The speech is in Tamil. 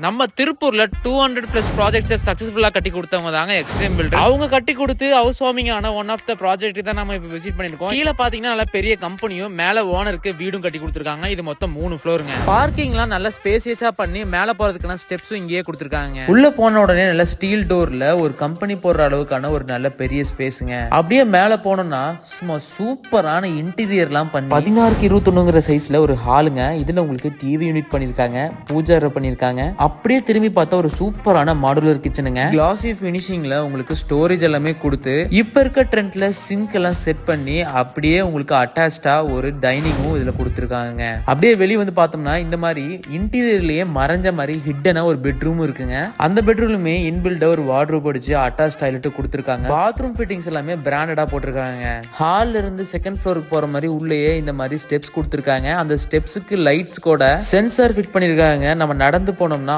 நம்ம திருப்பூர்ல 200+ ப்ராஜெக்ட்ஸ் சக்சஸ்ஃபுல்லா கட்டி கொடுத்தவங்க தாங்க எக்ஸ்ட்ரீம் பில்டர். அவங்க கட்டி கொடுத்து ஹவுஸ் வார்மிங் ஆன ஒன் ஆஃப் த ப்ராஜெக்ட் தான் நம்ம இப்ப விசிட் பண்ணிருக்கோம். கீழே பாத்தீங்கன்னா நல்ல பெரிய கம்பெனியும் மேல ஓனருக்கு வீடும் கட்டி கொடுத்துருக்காங்க. இது மொத்தம் 3 ஃப்ளோருங்க. பார்க்கிங்லாம் நல்ல ஸ்பேசியஸா பண்ணி மேல போறதுக்கான ஸ்டெப்ஸும் இங்கேயே கொடுத்துருக்காங்க. உள்ள போன உடனே நல்ல ஸ்டீல் டோர்ல ஒரு கம்பெனி போடுற அளவுக்கான ஒரு நல்ல பெரிய ஸ்பேஸுங்க. அப்படியே மேல போனோம்னா சும்மா சூப்பரான இன்டீரியர்லாம் பண்ணி 16x21 சைஸ்ல ஒரு ஹாலுங்க. இதுல உங்களுக்கு டிவி யூனிட் பண்ணிருக்காங்க, பூஜா அறை பண்ணிருக்காங்க. அப்படியே திரும்பி பார்த்தா ஒரு சூப்பரான மாடுலர் கிச்சனுங்க. கிளாசி பினிஷிங்ல உங்களுக்கு ஸ்டோரேஜ் எல்லாமே கொடுத்து இப்ப இருக்க ட்ரெண்ட்ல சிங்க் எல்லாம் செட் பண்ணி அப்படியே உங்களுக்கு அட்டாச்சா ஒரு டைனிங்கும் இதுல கொடுத்துருக்காங்க. அப்படியே வெளியே வந்து பார்த்தோம்னா இந்த மாதிரி இன்டீரியர்லயே மறைஞ்ச மாதிரி ஹிட்டனா ஒரு பெட்ரூம் இருக்குங்க. அந்த பெட்ரூம்லுமே இன்பில்டா ஒரு வார்ட்ரோப் அடிச்சு அட்டாச் டாய்லெட் கொடுத்துருக்காங்க. பாத்ரூம் ஃபிட்டிங்ஸ் எல்லாமே பிராண்டடா போட்டிருக்காங்க. ஹால்ல இருந்து செகண்ட் ஃப்ளோருக்கு போற மாதிரி உள்ளேயே இந்த மாதிரி ஸ்டெப்ஸ் கொடுத்துருக்காங்க. அந்த ஸ்டெப்ஸுக்கு லைட்ஸ் கூட சென்சார் ஃபிட் பண்ணிருக்காங்க. நம்ம நடந்து போனோம்னா